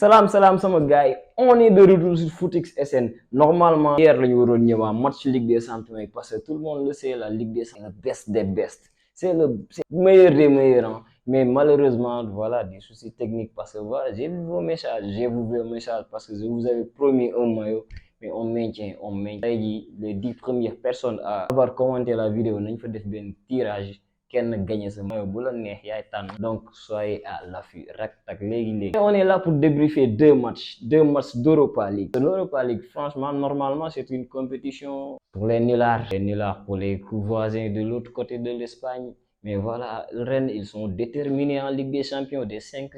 Salam salam sama gars, on est de retour sur Footix SN. Normalement, hier le match Ligue des Champions parce que tout le monde le sait, la Ligue des Champions, c'est le best des best. C'est le meilleur des meilleurs. Hein. Mais malheureusement, voilà, des soucis techniques parce que voilà, j'ai vu vos messages, parce que je vous avais promis un maillot. Mais on maintient. Les 10 premières personnes à avoir commenté la vidéo, nous avons fait un tirage. Kenn gagné ce maillot bu la neex yaay tànn donc soyez à l'affût rak tak léegi. On est là pour débriefer deux matchs d'Europa League. L'Europa League, franchement, normalement, c'est une compétition pour les nullards pour les voisins de l'autre côté de l'Espagne. Mais voilà, Rennes, ils sont déterminés en Ligue des Champions des 5-0.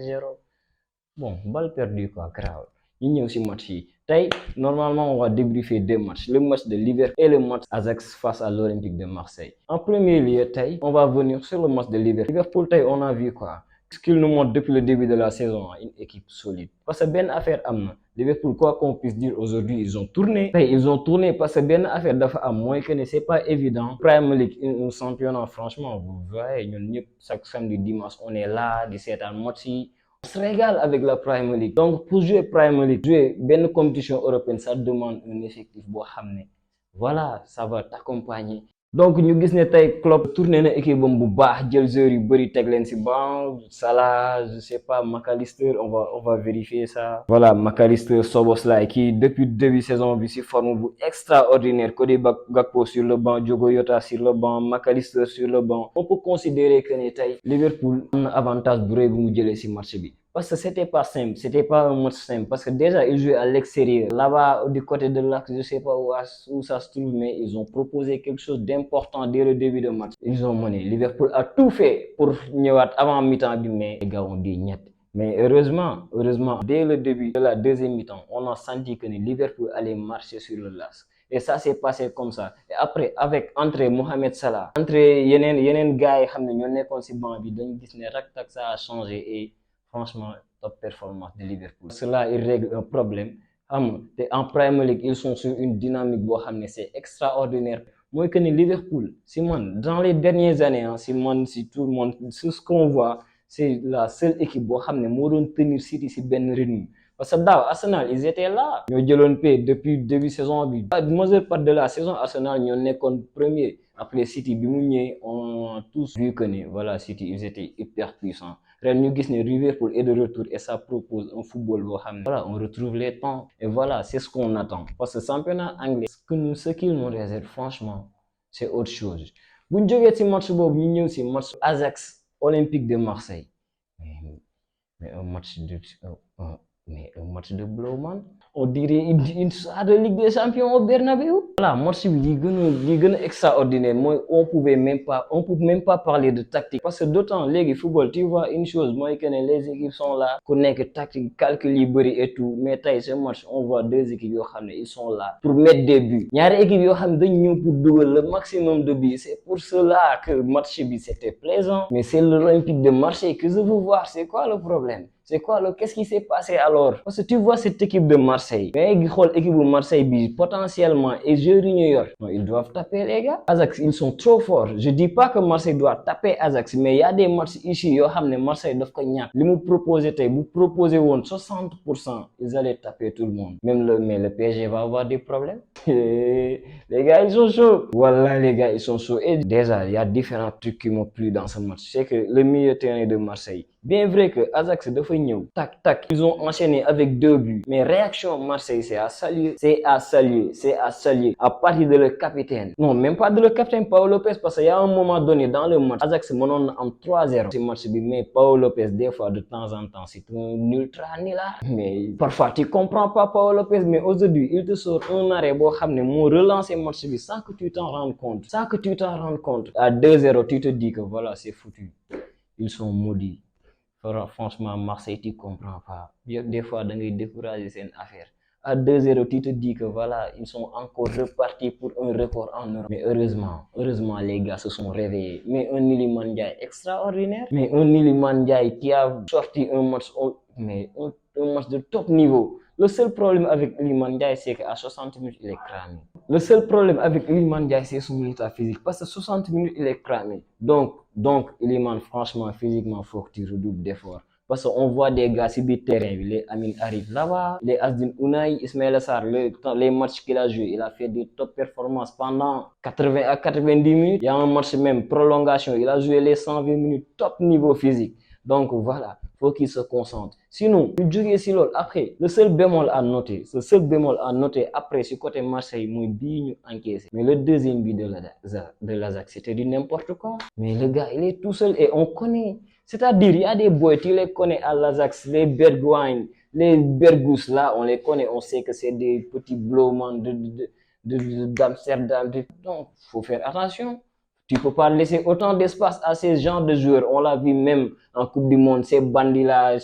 Bon, balle perdue quoi, grave. Ñu ñëw ci match yi tey normalement on va débriefer deux matchs, le match de Liverpool et le match Ajax face à l'Olympique de Marseille. En premier lieu tey on va venir sur le match de Liverpool tey on a vu quoi ce qu'il nous montre depuis le début de la saison, une équipe solide parce que benn affaire am na Liverpool quoi qu'on puisse dire aujourd'hui ils ont tourné parce que benn affaire dafa am mooy que ne c'est pas évident Premier League un championnat franchement vous voyez ñun ñëpp chaque samedi dimanche on est là di seetaan match yi. On se régale avec la Premier League. Donc, pour jouer Premier League, jouer une compétition européenne, ça demande un effectif. Voilà, ça va t'accompagner. Donc, nous avons vu que club tourné une équipe bu baax jël joueurs yu bari teg leen ci banc, Salah, je sais pas, McAllister, on va vérifier ça. Voilà, McAllister, Szoboszlai qui depuis début saison bi ci forme extraordinaire, Cody Gakpo sur le banc, Diogo Jota sur le banc, McAllister sur le banc. On peut considérer que Liverpool a un avantage bu rëy bu mu jëlee ci match bi. Parce que c'était pas simple, c'était pas un match simple. Parce que déjà, ils jouaient à l'extérieur. Là-bas, du côté de l'axe, je sais pas où ça se trouve, mais ils ont proposé quelque chose d'important dès le début de match. Ils ont mené. Liverpool a tout fait pour ñëwaat avant mi-temps, mais les gars ont dit niet. Mais heureusement, dès le début de la deuxième mi-temps, on a senti que Liverpool allait marcher sur le LAS. Et ça s'est passé comme ça. Et après, avec entrée Mohamed Salah, entrée yenen gars, ça a changé et franchement, top performance de Liverpool. Cela, il règle un problème. En Premier League, ils sont sur une dynamique, c'est extraordinaire. Moi, que Liverpool, dans les dernières années, si tout le monde, ce qu'on voit, c'est la seule équipe qui a tenir City sur ben rythme. Parce que Arsenal, ils étaient là. Ils ont paix depuis le début de la saison. La majeure part de la saison, Arsenal, ils ont été premier. Après City, on a tous vu que voilà, City, ils étaient hyper puissants. Nous avons Liverpool est de retour et ça propose un football. Voilà, on retrouve les temps. Et voilà, c'est ce qu'on attend. Parce que le championnat anglais, ce qu'il nous réserve, franchement, c'est autre chose. Si nous avons match, match Ajax Olympique de Marseille. Mais un match de Blauman, on dirait une soirée de Ligue des Champions au Bernabeu. Voilà, match extraordinaire. Moi, on peut même pas parler de tactique parce que d'autant les football, tu vois une chose, moi que les équipes sont là, connaissent tactique, calcul et tout. Mais ce match, on voit deux équipes ils sont là pour mettre des buts. Il y a des équipes pour double le maximum de buts. C'est pour cela que le match c'était plaisant. Mais c'est l'Olympique de Marseille que je veux voir. C'est quoi le problème? Qu'est-ce qui s'est passé alors? Parce que tu vois cette équipe de Marseille. Mais l'équipe de Marseille, potentiellement, et New York. Non, ils doivent taper les gars. Ajax, ils sont trop forts. Je dis pas que Marseille doit taper Ajax, mais il y a des matchs ici, Marseille doit gagner. Vous proposez 60%, ils allaient taper tout le monde. Mais le PSG va avoir des problèmes. Les gars, ils sont chauds. Voilà, les gars, ils sont chauds. Et déjà, il y a différents trucs qui m'ont plu dans ce match. C'est que le milieu terrain de Marseille, bien vrai que Ajax de Fagnou, tac, ils ont enchaîné avec 2 buts. Mais réaction Marseille, c'est à saluer. À partir de le capitaine. Non, même pas de le capitaine Paul Lopez, parce qu'il y a un moment donné dans le match, Ajax menon en 3-0. Ce match, mais Paul Lopez, des fois, de temps en temps, c'est un ultra nulard. Mais parfois, tu comprends pas Paul Lopez, mais aujourd'hui, il te sort un arrêt, relancer le match sans que tu t'en rendes compte. À 2-0, tu te dis que voilà, c'est foutu. Ils sont maudits. Franchement, Marseille, tu comprends pas. Des fois, dans les décourager, c'est une affaire. À 2-0, tu te dis que voilà, ils sont encore repartis pour un record en Europe. Mais heureusement, les gars se sont réveillés. Mais un Iliman Ndiaye extraordinaire. Mais un Iliman Ndiaye qui a sorti un match, un match de top niveau. Le seul problème avec Iliman Ndiaye, c'est qu'à 60 minutes, il est cramé. Le seul problème avec Iliman Ndiaye, c'est son état physique. Parce que 60 minutes, il est cramé. Donc Iliman, franchement, physiquement, il faut que tu redoubles d'efforts. parce qu'on voit des gars sur le terrain, les Amin arrivent là-bas, les Asdin Ounaï, Ismaël Assar, les matchs qu'il a joué, il a fait des top performances pendant 80 à 90 minutes. Il y a un match même, prolongation, il a joué les 120 minutes, top niveau physique. Donc voilà, faut qu'il se concentre. Sinon, le jeu si l'autre, après, le seul bémol à noter, après, sur côté Marseille, moi, bien encaissé. Mais le deuxième but de l'Ajax, c'était du n'importe quoi. Mais le gars, il est tout seul et on connaît. C'est-à-dire, il y a des boys, tu les connais à l'Ajax, les Bergwijn, les Bergus, là, on les connaît, on sait que c'est des petits blowmans d'Amsterdam. Donc, il faut faire attention. Tu ne peux pas laisser autant d'espace à ces genres de joueurs. On l'a vu même en Coupe du Monde, ces bandits-là,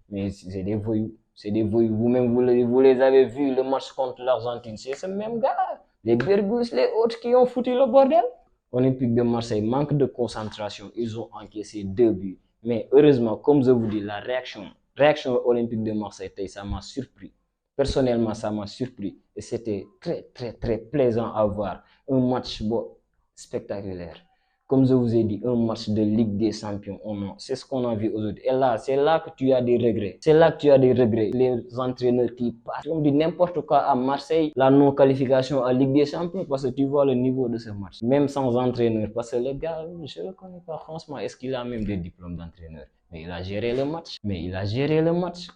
mais c'est des voyous. C'est des voyous. Vous-même, vous les avez vus, le match contre l'Argentine. C'est ce même gars. Les Bergus, les autres qui ont foutu le bordel. Olympique de Marseille manque de concentration. Ils ont encaissé 2 buts. Mais heureusement, comme je vous dis, la réaction Olympique de Marseille, ça m'a surpris. Personnellement, ça m'a surpris. Et c'était très, très, très plaisant à voir. Un match spectaculaire. Comme je vous ai dit, un match de Ligue des Champions. C'est ce qu'on a vu aujourd'hui. Et là, c'est là que tu as des regrets. C'est là que tu as des regrets. Les entraîneurs qui passent. On dit n'importe quoi à Marseille, la non-qualification à Ligue des Champions, parce que tu vois le niveau de ce match. Même sans entraîneur. Parce que le gars, je ne le connais pas franchement. Est-ce qu'il a même des diplômes d'entraîneur? Mais il a géré le match.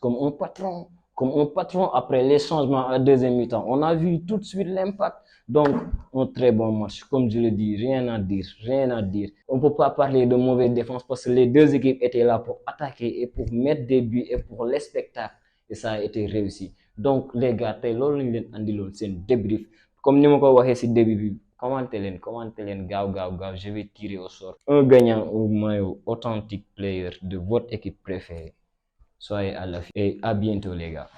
Comme un patron après les changements à deuxième mi-temps. On a vu tout de suite l'impact. Donc, un très bon match. Comme je le dis, rien à dire. On ne peut pas parler de mauvaise défense parce que les deux équipes étaient là pour attaquer et pour mettre des buts et pour les spectacles. Et ça a été réussi. Donc, les gars, c'est un débrief. Comme nous l'avons dit au début, commentez len, gaaw. Je vais tirer au sort un gagnant au maillot authentique player de votre équipe préférée. Soyez à l'affût et à bientôt, les gars.